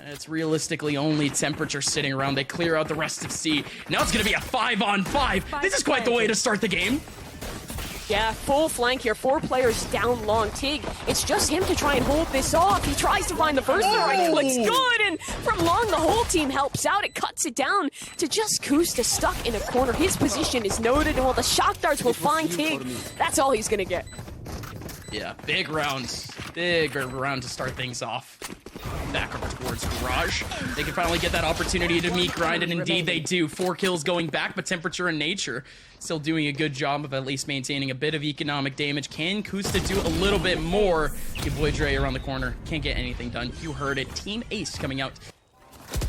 It's realistically only temperature sitting around. They clear out the rest of C. Now it's going to be a 5-on-5. This is quite the way to start the game. Yeah, full flank here. 4 players down long. Tig, it's just him to try and hold this off. He tries to find the first one. Right clicks good, and from long, the whole team helps out. It cuts it down to just kyedae stuck in a corner. His position is noted, and while the shock darts will find Tig, that's all he's going to get. Yeah, big rounds. Big round to start things off. Back over towards Garage. They can finally get that opportunity to meet grind, and indeed they do. 4 kills going back, but Temperature and Nature still doing a good job of at least maintaining a bit of economic damage. Can kyedae do a little bit more? Your boy Dre around the corner. Can't get anything done. You heard it. Team Ace coming out.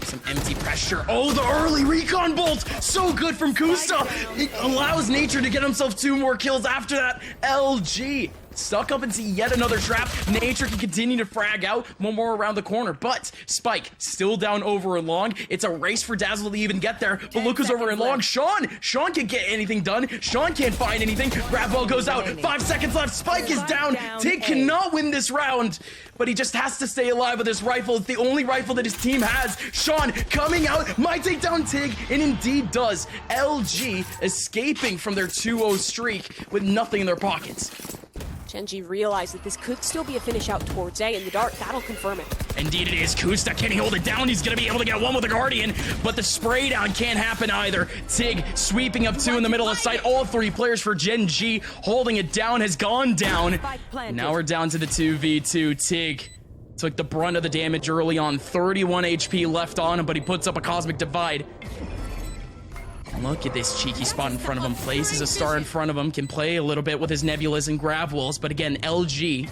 Some empty pressure. Oh, the early recon bolt! So good from kyedae! It allows Nature to get himself 2 more kills after that. LG stuck up into yet another trap. Nature can continue to frag out. One more around the corner, but Spike still down over and long. It's a race for Dazzle to even get there, but look who's over and long. Sean can't get anything done. Sean can't find anything. Grab ball goes out. 5 seconds left. Spike is down. Tig cannot win this round, but he just has to stay alive with his rifle. It's the only rifle that his team has. Sean coming out, might take down Tig, and indeed does. LG escaping from their 2-0 streak with nothing in their pockets. Gen.G realized that this could still be a finish out towards A, and the dart, that'll confirm it. Indeed it is. kyedae, can he hold it down? He's going to be able to get one with the Guardian, but the spray down can't happen either. Tig sweeping up 2 in the middle of sight. All 3 players for Gen.G holding it down has gone down. Now we're down to the 2v2. Tig took the brunt of the damage early on. 31 HP left on him, but he puts up a Cosmic Divide. Look at this cheeky spot in front of him. Places a star in front of him. Can play a little bit with his nebulas and grav walls. But again, LG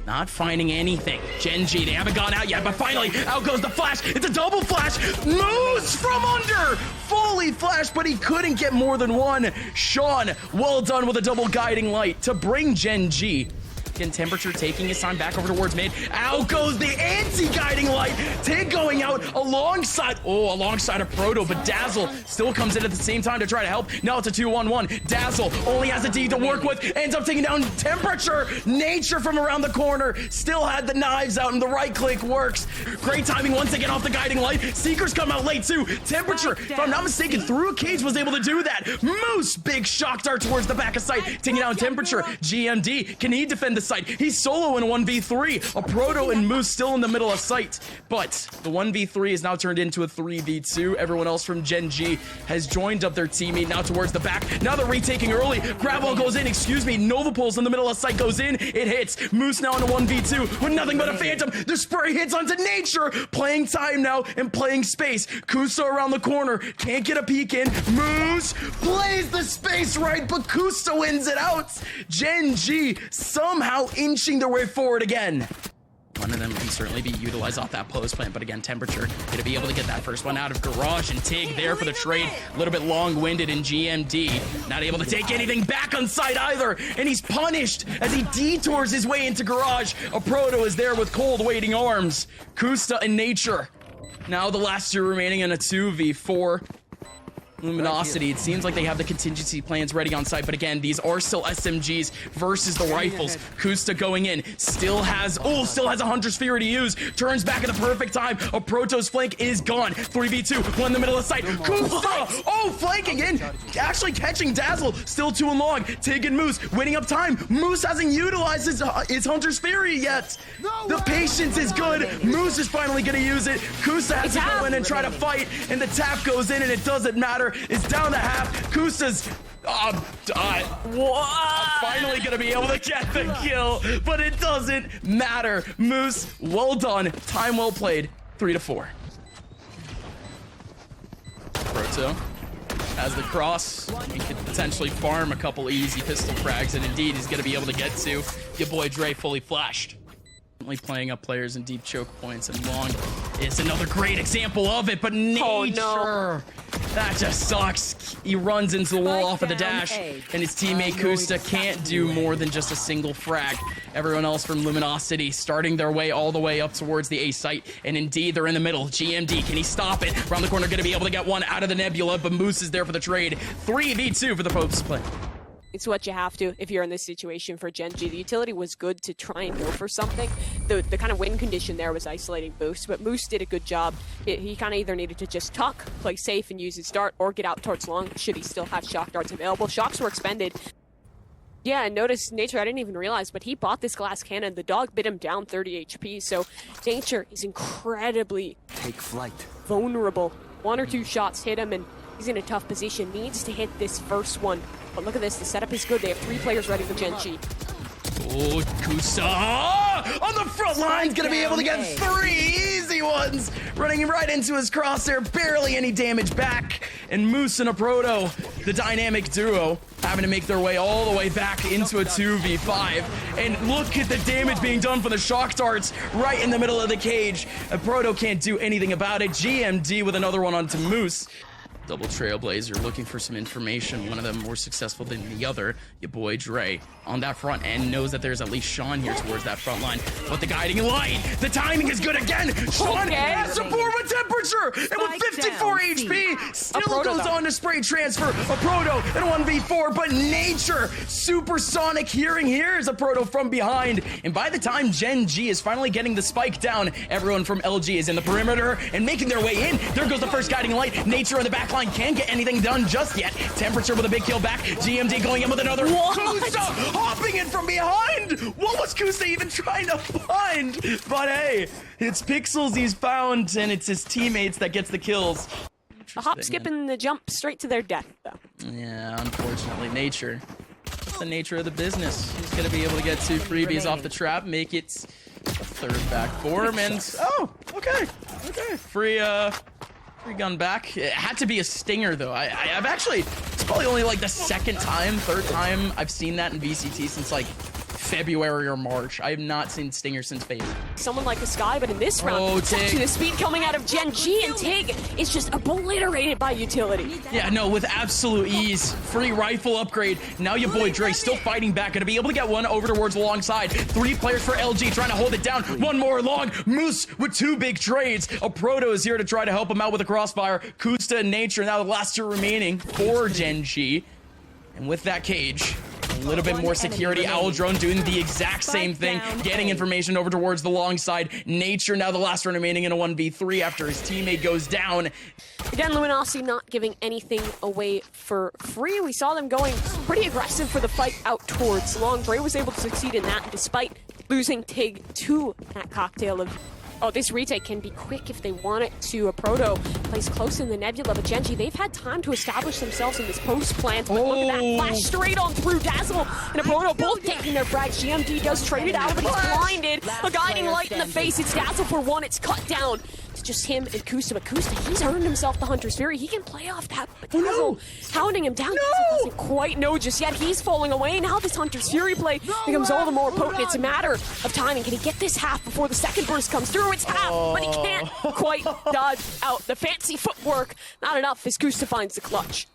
not finding anything. Gen.G, they haven't gone out yet, but finally, out goes the flash. It's a double flash. Moves from under. Fully flashed, but he couldn't get more than one. Sean, well done with a double guiding light to bring Gen.G. Again, Temperature taking his time back over towards mid. Out goes the anti-guiding light. Tig going out alongside a Proto, but Dazzle still comes in at the same time to try to help. Now it's a 2-on-1. Dazzle only has a D to work with. Ends up taking down Temperature. Nature from around the corner. Still had the knives out, and the right click works. Great timing once again off the guiding light. Seekers come out late too. Temperature, if I'm not mistaken, through a cage was able to do that. Moose, big shock dart towards the back of sight. Taking down Temperature. GMD, can he defend the site? He's solo in a 1v3. A Proto and Moose still in the middle of sight. But the 1v3 is now turned into a 3v2. Everyone else from Gen.G has joined up their teammate now towards the back. Now they're retaking early. Grabwall goes in, Nova Pulse in the middle of sight goes in. It hits. Moose now in a 1v2 with nothing but a Phantom. The spray hits onto Nature. Playing time now and playing space. kyedae around the corner. Can't get a peek in. Moose plays the space right, but kyedae wins it out. Gen.G somehow inching their way forward again. One of them can certainly be utilized off that post plant, but again, Temperature gonna be able to get that first one out of Garage, and Tig there for the trade. A little bit long-winded in GMD. Not able to take anything back on site either, and he's punished as he detours his way into Garage. A Proto is there with cold waiting arms. kyedae and Nature. Now the last 2 remaining in a 2v4. Luminosity, it seems like they have the contingency plans ready on site, but again, these are still SMGs versus the rifles. kyedae going in, still has a Hunter's Fury to use, turns back at the perfect time. A Proto's flank is gone. 3v2, one in the middle of sight. kyedae, flanking in, actually catching Dazzle, still 2 and long. Tig and Moose, winning up time. Moose hasn't utilized his Hunter's Fury yet. The patience is good. Moose is finally gonna use it. kyedae has to go in and try to fight, and the tap goes in, and it doesn't matter. It's down to half. kyedae's finally gonna be able to get the kill, but it doesn't matter. Moose, well done. Time well played. 3-4. Proto has the cross. He could potentially farm a couple easy pistol frags, and indeed he's gonna be able to get to your boy Dre fully flashed. Playing up players in deep choke points, and long is another great example of it, but Nature, that just sucks. He runs into the wall off of the dash, and his teammate kyedae can't do more than just a single frag. Everyone else from Luminosity starting their way all the way up towards the A site, and indeed they're in the middle. GMD, can he stop it? Around the corner, gonna be able to get one out of the nebula, but Moose is there for the trade. 3v2 for the Pope's play. It's what you have to if you're in this situation for Gen.G. The utility was good to try and go for something. The kind of win condition there was isolating Moose, but Moose did a good job. He kind of either needed to just tuck, play safe and use his dart, or get out towards long should he still have shock darts available. Shocks were expended. Yeah, and notice Nature, I didn't even realize, but he bought this glass cannon. The dog bit him down 30 HP, so Nature is incredibly vulnerable. 1 or 2 shots hit him, and he's in a tough position. Needs to hit this first one. But look at this, the setup is good. They have 3 players ready for Gen.G. Oh, Kusa on the front line's gonna be able to get 3 easy ones. Running right into his crosshair, barely any damage back. And Moose and a Proto, the dynamic duo, having to make their way all the way back into a 2v5. And look at the damage being done for the shock darts right in the middle of the cage. A Proto can't do anything about it. GMD with another one onto Moose. Double Trailblazer looking for some information. One of them more successful than the other. Your boy Dre on that front end knows that there's at least Sean here towards that front line. But the guiding light, the timing is good again. Sean has support with temperature and with 54 HP. Still goes on to spray transfer. A Proto and a 1v4, but Nature supersonic hearing here is a Proto from behind. And by the time Gen.G is finally getting the spike down, everyone from LG is in the perimeter and making their way in. There goes the first guiding light. Nature on the back line can't get anything done just yet. Temperature with a big kill back. GMD going in with another. Kusa hopping in from behind. What was Kusa even trying to find? But hey, it's Pixels he's found, and it's his teammates that gets the kills. A hop, skip, and the jump straight to their death, though. Yeah, unfortunately, Nature. That's the nature of the business. He's going to be able to get 2 freebies off the trap, make it a 3rd back for him, and oh, okay. Free gun back. It had to be a stinger, though. I've actually, it's probably only like the 3rd time I've seen that in VCT since like February or March. I have not seen stinger since FaZe. Someone like the Sky, but in this round, it's actually the speed coming out of Gen.G, and Tig is just obliterated by utility. Yeah, no, with absolute ease. Free rifle upgrade. Now your boy Dre still fighting back. Gonna be able to get one over towards alongside. 3 players for LG trying to hold it down. 1 more long. Moose with 2 big trades. A Proto is here to try to help him out with a crossfire. Kusta and Nature now the last 2 remaining for Gen.G. And with that cage, a little bit more security. Owl Drone doing the exact same thing, getting information over towards the long side. Nature now the last one remaining in a 1v3 after his teammate goes down. Again, Luminosity not giving anything away for free. We saw them going pretty aggressive for the fight out towards long. Bray was able to succeed in that despite losing Tig to that cocktail of... Oh, this retake can be quick if they want it to. A Proto plays close in the nebula, but Gen.G, they've had time to establish themselves in this post plant. But look at that flash straight on through. Dazzle and a Proto both taking their frags. GMD does trade it out, but he's blinded. A guiding light in the face. It's Dazzle for 1. It's cut down. It's just him and Kusta. But Kusta, he's earned himself the Hunter's Fury. He can play off that. But Dazzle hounding him down. Dazzle doesn't quite know just yet. He's falling away. Now this Hunter's Fury play becomes all the more potent. It's a matter of timing. Can he get this half before the second burst comes through? It's half, but he can't quite dodge out. The fancy footwork, not enough as Kusta finds the clutch.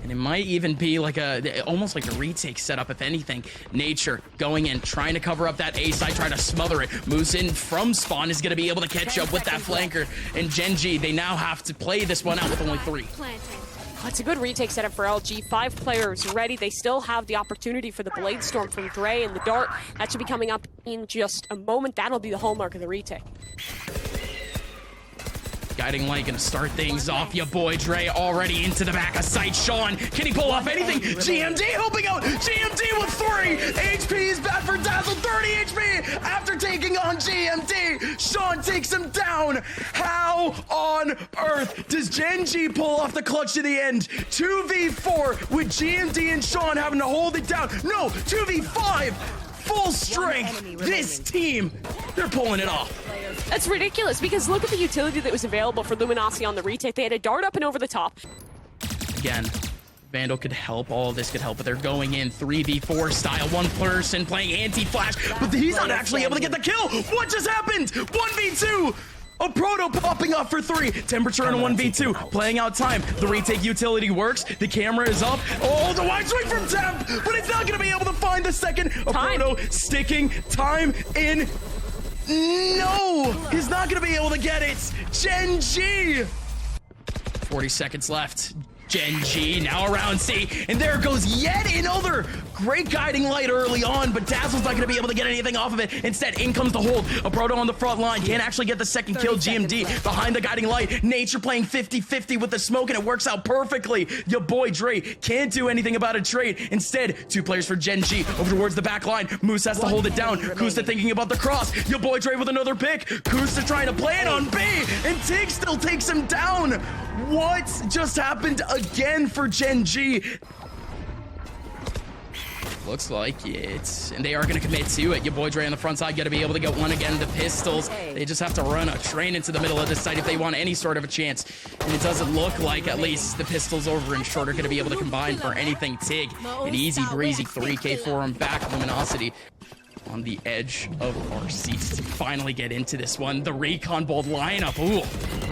And it might even be like almost like a retake setup, if anything. Nature going in, trying to cover up that A side, trying to smother it. Moose in from spawn is going to be able to catch up with that flanker. And Gen.G, they now have to play this one out with only 3. Oh, it's a good retake setup for LG. 5 players ready. They still have the opportunity for the Blade Storm from Dre and the Dart. That should be coming up in just a moment. That'll be the hallmark of the retake. Guiding light gonna start things off. Your boy Dre already into the back of sight. Sean, can he pull off anything? GMD helping out. GMD with 3 HP is back for Dazzle. 30 HP after taking on GMD. Sean takes him down. How on earth does Gen.G pull off the clutch to the end? 2v4 with GMD and Sean having to hold it down. No, 2v5. Full strength. This team, they're pulling it off. That's ridiculous because look at the utility that was available for Luminosity on the retake. They had a dart up and over the top. Again, Vandal could help. All of this could help, but they're going in 3v4 style. 1 person playing anti-flash, but he's not actually able to get the kill. What just happened? 1v2. A Proto popping up for 3. Temperature in a 1v2. Playing out time. The retake utility works. The camera is up. Oh, the wide swing from Temp, but it's not going to be able to find the second. A Proto sticking time in. No, he's not going to be able to get it. Gen.G. 40 seconds left. Gen.G now around C, and there goes yet another great guiding light early on, but Dazzle's not going to be able to get anything off of it. Instead, in comes the hold. A Proto on the front line. Can't actually get the second kill. GMD behind the guiding light. Nature playing 50-50 with the smoke, and it works out perfectly. Your boy Dre can't do anything about a trade. Instead, 2 players for Gen.G over towards the back line. Moose has to hold it down. kyedae thinking about the cross. Your boy Dre with another pick. kyedae trying to play it on B, and TenZ still takes him down. What just happened again for Gen.G? Looks like it, and they are going to commit to it. Your boy Dre on the front side got to be able to get one again. The pistols, they just have to run a train into the middle of this site if they want any sort of a chance. And it doesn't look like at least the pistols over and short are going to be able to combine for anything. TIG, an easy breezy 3K for him back. Luminosity on the edge of our seats to finally get into this one. The recon bold lineup, ooh,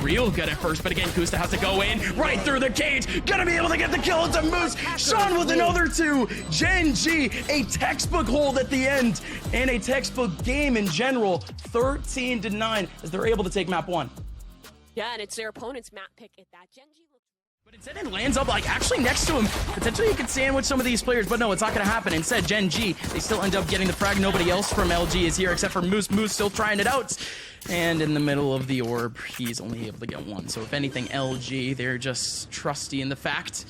real good at first, but again, kyedae has to go in right through the cage. Gonna be able to get the kill into Moose. Sean with another 2. Gen.G, a textbook hold at the end, and a textbook game in general. 13-9 as they're able to take map 1. Yeah, and it's their opponent's map pick at that. Gen.G But instead it lands up like actually next to him. Potentially you could sandwich some of these players, but no, it's not gonna happen. Instead, Gen.G, they still end up getting the frag. Nobody else from LG is here except for Moose. Moose still trying it out. And in the middle of the orb, he's only able to get 1. So if anything, LG, they're just trusty in the fact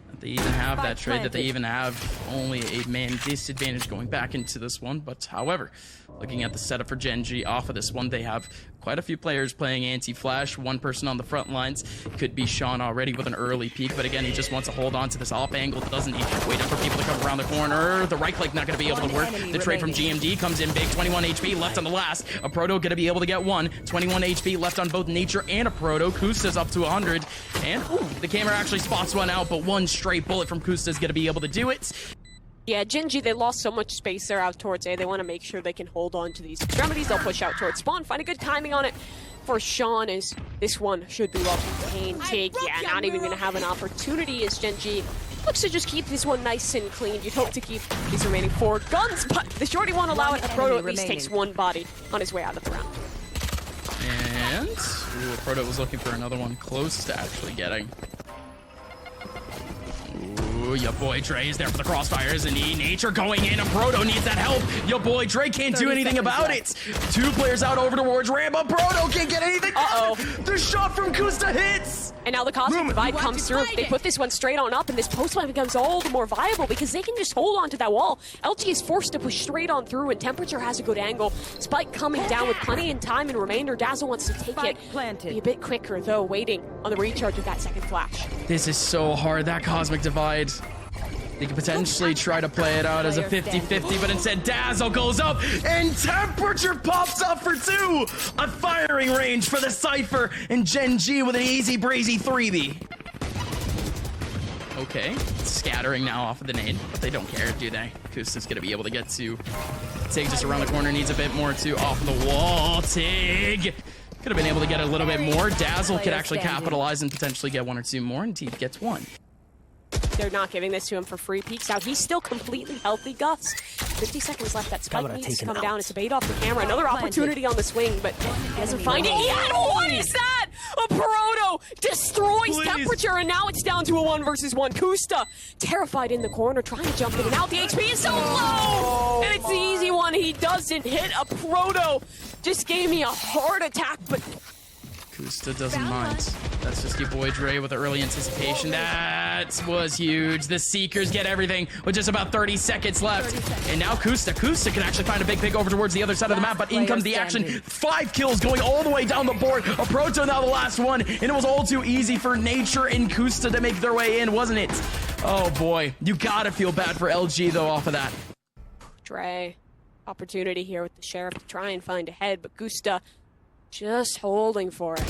that they even have that trade, that they even have only a man disadvantage going back into this one. But however, looking at the setup for Gen.G off of this one, they have quite a few players playing anti-flash. 1 person on the front lines. Could be Sean already with an early peek, but again, he just wants to hold on to this off angle, doesn't he? Waiting for people to come around the corner. The right click not going to be able to work. The trade from GMD comes in big. 21 HP left on the last. A Proto going to be able to get 1. 21 HP left on both Nature and a Proto. kyedae's up to 100. And ooh, the camera actually spots one out, but 1 straight bullet from kyedae's going to be able to do it. Yeah, Gen.G, they lost so much space there out towards A. They want to make sure they can hold on to these extremities. They'll push out towards spawn. Find a good timing on it for Sean, as this one should be well contained. TIG, yeah, not even going to have an opportunity as Gen.G looks to just keep this one nice and clean. You'd hope to keep these remaining 4 guns, but the shorty won't allow it. A Proto at least takes 1 body on his way out of the round. And ooh, Proto was looking for another one close to actually getting. Ooh, your boy Dre is there for the crossfire, isn't he? Nature going in, and Proto needs that help. Your boy Dre can't do anything about it. 2 players out over towards Rambo. Proto can't get anything. Uh-oh. The shot from kyedae hits. And now the Cosmic Divide comes through. They put this one straight on up, and this post line becomes all the more viable because they can just hold on to that wall. LG is forced to push straight on through, and Temperature has a good angle. Spike coming down with plenty of time and remainder. Dazzle wants to take it. Be a bit quicker, though, waiting on the recharge of that second flash. This is so hard, that Cosmic Divide. They could potentially try to play it out as a 50-50, but instead Dazzle goes up, and Temperature pops up for 2! A firing range for the Cypher, and Gen.G with an easy breezy 3B. Okay, scattering now off of the nade, but they don't care, do they? kyedae's gonna be able to get to TIG just around the corner, needs a bit more too off the wall. TIG could have been able to get a little bit more. Dazzle could actually capitalize and potentially get 1 or 2 more, and TIG gets 1. They're not giving this to him for free. Peeks out. He's still completely healthy, Gus. 50 seconds left. That spike needs to come down. It's a bait off the camera. Another opportunity on the swing, but he doesn't find it yet. What is that? A Proto destroys Temperature, and now it's down to a 1 versus 1. kyedae, terrified in the corner, trying to jump in and out. The HP is so low, and it's the easy one. He doesn't hit. A Proto just gave me a heart attack, but kyedae doesn't mind. That's just your boy Dre with the early anticipation. That was huge. The Seekers get everything with just about 30 seconds left. And now kyedae can actually find a big pick over towards the other side of the map, but in comes the action. 5 kills going all the way down the board. A Proto now the last one, and it was all too easy for Nature and kyedae to make their way in, wasn't it? Oh boy, you gotta feel bad for LG though off of that. Dre, opportunity here with the Sheriff to try and find a head, but kyedae just holding for it.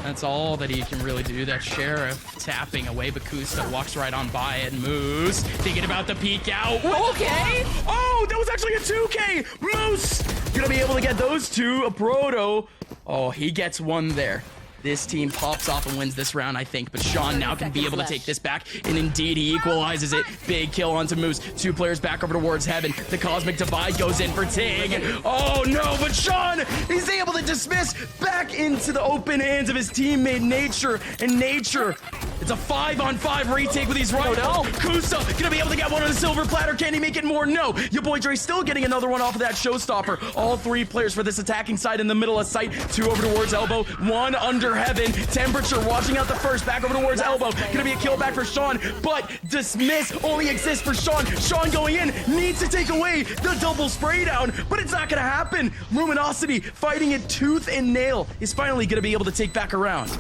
That's all that he can really do. That Sheriff tapping away, but kyedae walks right on by it. Moose thinking about the peek out. Okay. Oh, that was actually a 2K. Moose gonna be able to get those 2. A Proto. Oh, he gets 1 there. This team pops off and wins this round, I think, but Sean now can be able to take this back, and indeed he equalizes it. Big kill onto Moose. 2 players back over towards Heaven. The Cosmic Divide goes in for TIG. Oh no, but Sean, he's able to Dismiss back into the open hands of his teammate Nature, and Nature, it's a 5-on-5 retake with these rifles. kyedae gonna be able to get one on the silver platter. Can he make it more? No. Your boy Dre still getting another one off of that showstopper. All 3 players for this attacking side in the middle of sight. 2 over towards elbow, 1 under heaven. Temperature watching out the first, back over towards elbow. Gonna be a kill back for Sean, but Dismiss only exists for Sean. Sean going in, needs to take away the double spray down, but it's not gonna happen. Luminosity fighting it tooth and nail is finally gonna be able to take back around.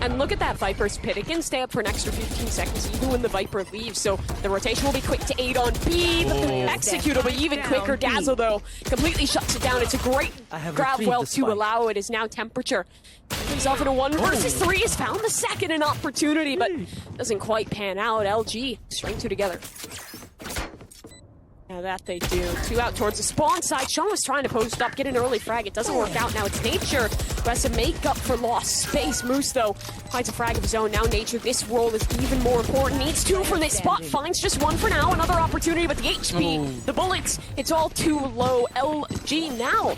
And look at that Viper's pit. It can stay up for an extra 15 seconds even when the Viper leaves, so the rotation will be quick to aid on B, but the execute will be even quicker. Dazzle, though, completely shuts it down. It's a great grab well to allow. It is now Temperature. Himself in a 1 versus 3 has found the second opportunity, but doesn't quite pan out. LG, string 2 together. Now that they do. 2 out towards the spawn side. Sean was trying to post up, get an early frag. It doesn't work out. Now it's Nature who has to make up for lost space. Moose, though, finds a frag of his own. Now Nature, this role is even more important. Needs 2 from this spot. Finds just 1 for now. Another opportunity, but the HP, the bullets, it's all too low. LG now.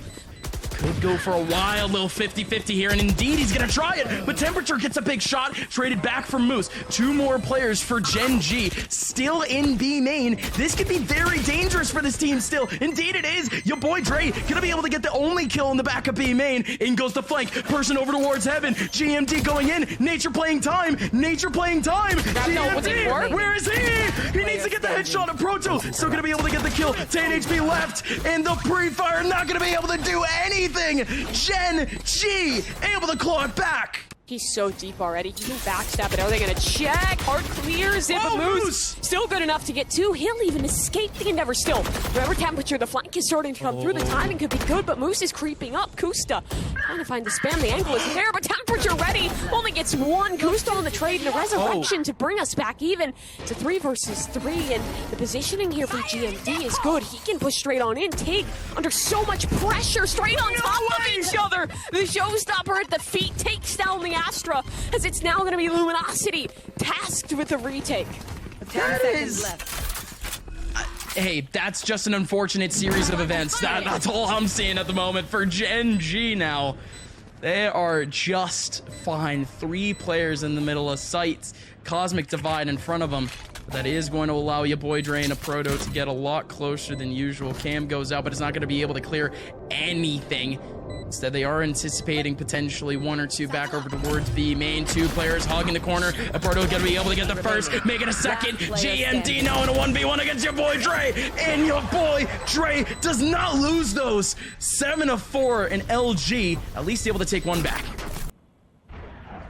Could go for a wild little 50-50 here, and indeed he's gonna try it, but Temperature gets a big shot, traded back from Moose. 2 more players for Gen.G, still in B main. This could be very dangerous for this team still. Indeed it is. Your boy Dre gonna be able to get the only kill in the back of B main. In goes the flank, person over towards heaven. GMD going in, Nature playing time, Nature playing time. GMD, where is he? He needs to get the headshot of Proto, still gonna be able to get the kill. 10 HP left, and the pre-fire not gonna be able to do anything. Gen.G able to claw it back. He's so deep already. He can backstab it. Are they going to check? Hard clears it, but Moose still good enough to get 2. He'll even escape the endeavor still. Remember Temperature, the flank is starting to come through. The timing could be good, but Moose is creeping up. kyedae trying to find the spam. The angle is there, but Temperature ready. Only gets 1. kyedae on the trade and a resurrection to bring us back even to 3 versus 3. And the positioning here from GMD is good. He can push straight on in. Tig under so much pressure, straight on top of each other. The showstopper at the feet takes down the Astra, as it's now going to be Luminosity tasked with the retake. 10 seconds left. Hey, that's just an unfortunate series of events. That's all I'm seeing at the moment for Gen.G now. They are just fine. 3 players in the middle of sights. Cosmic Divide in front of them. That is going to allow your boy Dre and a Proto to get a lot closer than usual. Cam goes out, but it's not going to be able to clear anything. Instead, they are anticipating potentially 1 or 2 back over towards B main. 2 players hogging the corner. A Proto going to be able to get the first, make it a second. GMD now in a 1v1 against your boy Dre. And your boy Dre does not lose those. 7 of 4, and LG at least able to take 1 back.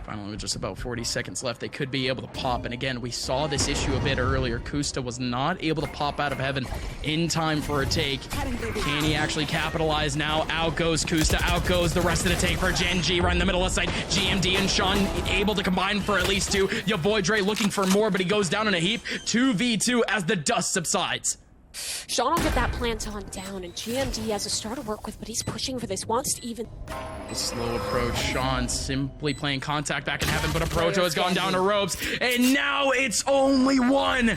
Finally, with just about 40 seconds left, they could be able to pop. And again, we saw this issue a bit earlier. kyedae was not able to pop out of heaven in time for a take. Can he actually capitalize now? Out goes kyedae, out goes the rest of the take for Gen.G right in the middle of the site. GMD and Sean able to combine for at least 2. Your boy Dre looking for more, but he goes down in a heap. 2v2 as the dust subsides. Sean will get that plant on down, and GMD has a star to work with, but he's pushing for this, wants to even... The slow approach, Sean simply playing contact back in heaven, but a Proto has gone down to ropes, and now it's only 1.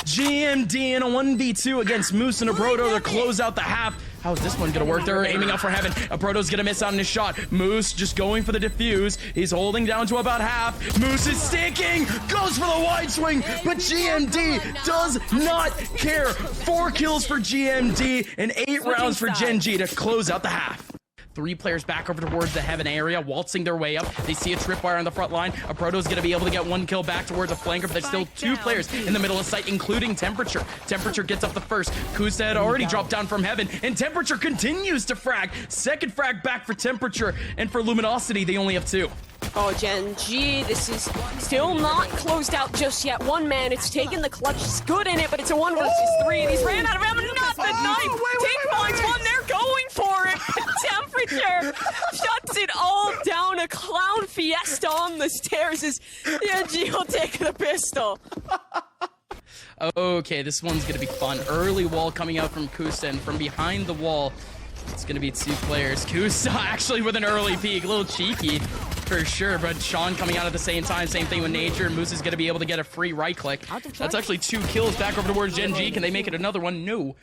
GMD in a 1v2 against Moose and a Proto to close out the half. How's this one gonna work? They're aiming up for heaven. A Proto's gonna miss out on his shot. Moose just going for the defuse. He's holding down to about half. Moose is sticking, goes for the wide swing, but GMD does not care. 4 kills for GMD and 8 rounds for Gen.G to close out the half. 3 players back over towards the heaven area, waltzing their way up. They see a tripwire on the front line. A Proto's gonna be able to get 1 kill back towards a flanker, but there's still 2 players in the middle of sight, including Temperature. Temperature gets up the first. kyedae had already dropped down from heaven, and Temperature continues to frag. 2nd frag back for Temperature, and for Luminosity, they only have 2. Oh, Gen.G, this is still not closed out just yet. 1 man, it's taken the clutch. He's good in it, but it's a 1 versus 3, and he's ran out of ammo. Not the knife. Take points, 1, they're going for it. Temperature shuts it all down. A clown fiesta on the stairs as Gen.G will take the pistol. Okay, this one's gonna be fun. Early wall coming out from kyedae, and from behind the wall, it's gonna be 2 players. kyedae actually with an early peek, a little cheeky for sure, but Sean coming out at the same time. Same thing with Nature. Moose is gonna be able to get a free right click. That's actually 2 kills back over towards Gen.G. Can they make it another one? No,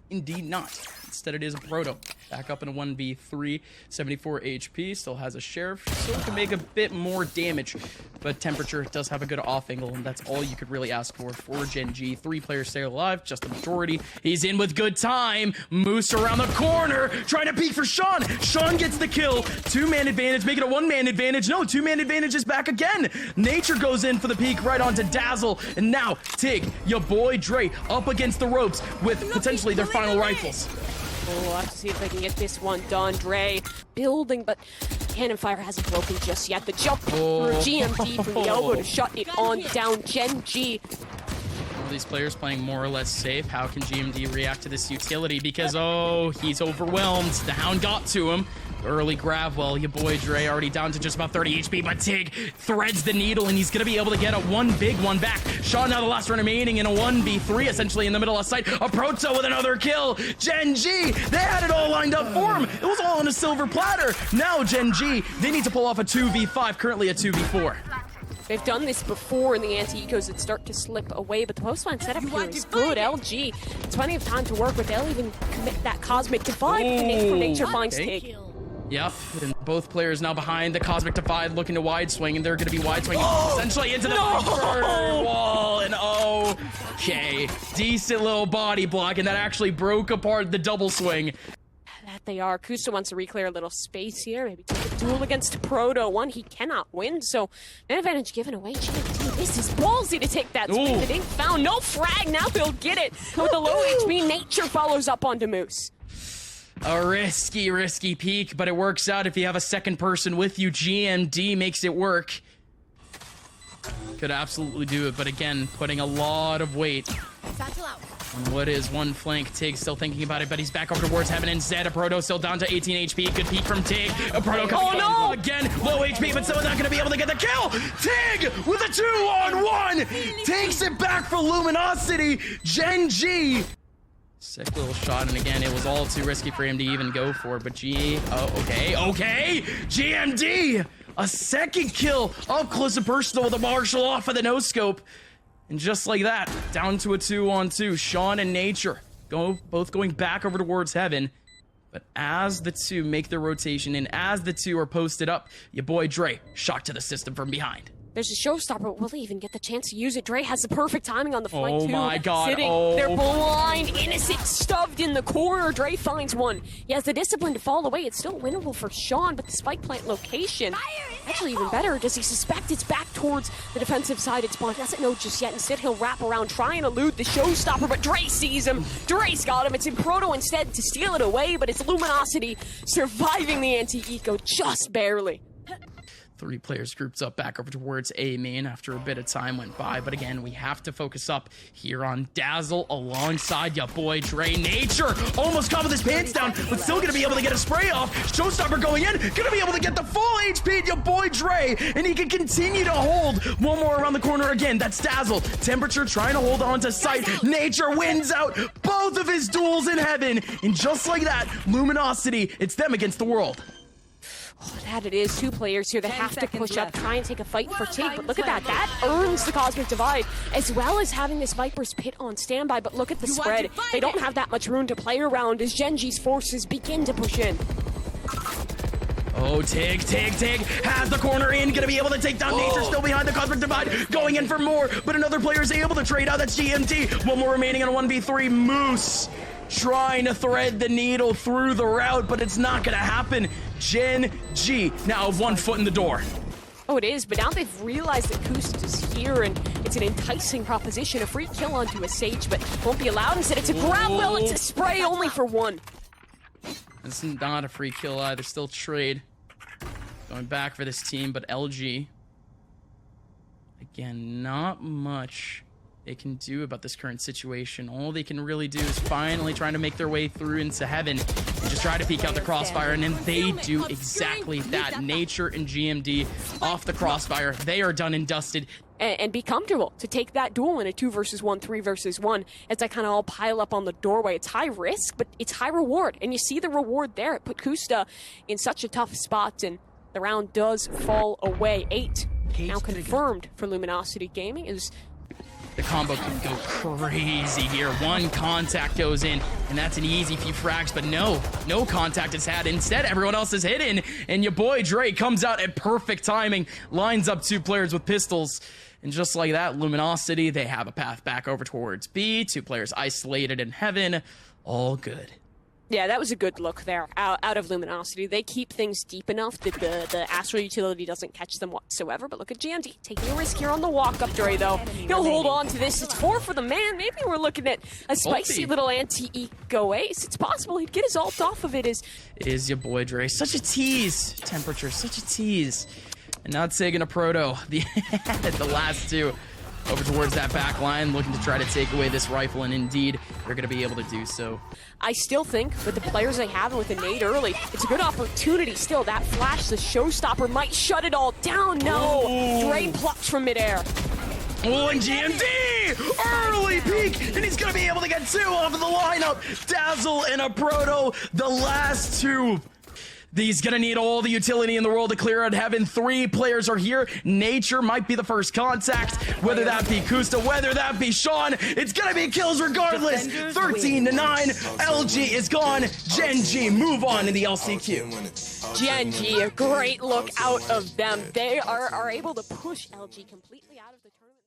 indeed not. Instead, it is a Proto. Back up in a 1v3, 74 HP, still has a sheriff, still can make a bit more damage, but Temperature does have a good off angle, and that's all you could really ask for Gen.G. 3 players stay alive, just the majority. He's in with good time. Moose around the corner, trying to peek for Sean. Sean gets the kill. 2-man advantage, make it a 1-man advantage. No, 2-man advantage is back again. Nature goes in for the peek right onto Dazzle, and now Tig, your boy Dre, up against the ropes with potentially their final rifles. We'll have to see if they can get this one done. Dre building, but cannon fire hasn't broken just yet. The jump through GMD from the elbow to shut it on down. Gen.G. All these players playing more or less safe. How can GMD react to this utility? Because, oh, he's overwhelmed. The Hound got to him. Early grab, well, your boy Dre already down to just about 30 HP, but Tig threads the needle, and he's going to be able to get a one big one back. Sean now the last one remaining in a 1v3, essentially in the middle of sight. A Proto with another kill. Gen.G, they had it all lined up for him. It was all on a silver platter. Now Gen.G, they need to pull off a 2v5, currently a 2v4. They've done this before in the anti-ecos that start to slip away, but the post-line setup here is good. LG, plenty of time to work with. They'll even commit that Cosmic Divide. From Nature finds Tig. Yep, and both players now behind the Cosmic Divide looking to wide swing, and they're going to be wide swinging essentially into the wall, and okay, decent little body block, and that actually broke apart the double swing. That they are. kyedae wants to reclear a little space here, maybe take a duel against Proto. One he cannot win, so an advantage given away. GMD, this is ballsy to take that swing. They didn't found no frag, now they'll get it. With the low HP, Nature follows up onto Moose. A risky peek, but it works out if you have a second person with you. GMD makes it work. Could absolutely do it, but again, putting a lot of weight on what is one flank. Tig still thinking about it, but he's back over towards Heaven instead. A Proto still down to 18 HP. Good peek from Tig. A Proto coming again, low HP, but still not going to be able to get the kill. Tig with a 2-on-1 takes it back for Luminosity. Gen.G. Sick little shot, and again, it was all too risky for him to even go for, but okay. GMD, a second kill up close and personal with a Marshall off of the no-scope. And just like that, down to a 2-on-2. Sean and Nature both going back over towards Heaven. But as the two make their rotation and as the two are posted up, your boy Dre, shocked to the system from behind. There's a showstopper, but will they even get the chance to use it? Dre has the perfect timing on the flank, too. Oh my god, Sitting, they're blind, innocent, stuffed in the corner. Dre finds one. He has the discipline to fall away. It's still winnable for Sean, but the spike plant location, actually even better. Does he suspect it's back towards the defensive side? It's Spawn. He doesn't know just yet. Instead, he'll wrap around, try and elude the showstopper, but Dre sees him. Dre's got him. It's in Proto instead to steal it away, but it's Luminosity surviving the anti-eco just barely. 3 players grouped up back over towards A main after a bit of time went by. But again, we have to focus up here on Dazzle alongside your boy Dre. Nature almost caught with his pants down, but still gonna be able to get a spray off. Showstopper going in, gonna be able to get the full HP to your boy Dre, and he can continue to hold. One more around the corner again, that's Dazzle. Temperature trying to hold on to sight. Nature wins out both of his duels in Heaven, and just like that, Luminosity, it's them against the world. Oh, that it is. 2 players here that have to push up, try and take a fight for Tig, but look at that. That earns the Cosmic Divide, as well as having this Viper's Pit on standby, but look at the spread. They don't have that much room to play around as Gen.G's forces begin to push in. Oh, Tig has the corner in, gonna be able to take down Nature, still behind the Cosmic Divide, going in for more, but another player is able to trade out. That's GMD. One more remaining on a 1v3. Moose trying to thread the needle through the route, but it's not gonna happen. Gen.G now 1 foot in the door. Oh, it is, but now they've realized that kyedae is here, and it's an enticing proposition. A free kill onto a Sage, but won't be allowed. Instead, it's a grab. Well, it's a spray only for 1. It's not a free kill either, still trade. Going back for this team, but LG, again, not much they can do about this current situation. All they can really do is finally trying to make their way through into Heaven and just try to peek out the crossfire, and then they do exactly that. Nature and GMD off the crossfire. They are done and dusted. And be comfortable to take that duel in a 2 versus 1, 3 versus 1 as I kind of all pile up on the doorway. It's high risk, but it's high reward, and you see the reward there. It put kyedae in such a tough spot, and the round does fall away. 8 now confirmed for Luminosity Gaming. Is The combo could go crazy here. One contact goes in, and that's an easy few frags, but no contact is had. Instead, everyone else is hidden, and your boy Dre comes out at perfect timing, lines up 2 players with pistols, and just like that, Luminosity, they have a path back over towards B. 2 players isolated in heaven. All good. Yeah, that was a good look there out of Luminosity. They keep things deep enough that the Astral utility doesn't catch them whatsoever. But look at Gen.G taking a risk here on the walk-up Dre, though. He'll hold on to this. It's 4 for the man. Maybe we're looking at a spicy little anti-eco ace. It's possible he'd get his ult off of it. Is your boy Dre. Such a tease. Temperature, such a tease. And now it's taking a proto. The last 2. Over towards that back line, looking to try to take away this rifle, and indeed, they're going to be able to do so. I still think with the players they have and with the nade early, it's a good opportunity still. That flash, the showstopper, might shut it all down. No! Dre plucked from midair. Oh, and Gen.G! Early peek! And he's going to be able to get 2 off of the lineup. Dazzle and a proto, the last 2. He's gonna need all the utility in the world to clear out heaven. 3 players are here. Nature might be the first contact. Whether that be kyedae, whether that be Sean, it's gonna be kills regardless. 13-9. LG is gone. Gen.G move on in the LCQ. Gen.G, a great look out of them. They are able to push LG completely out of the tournament.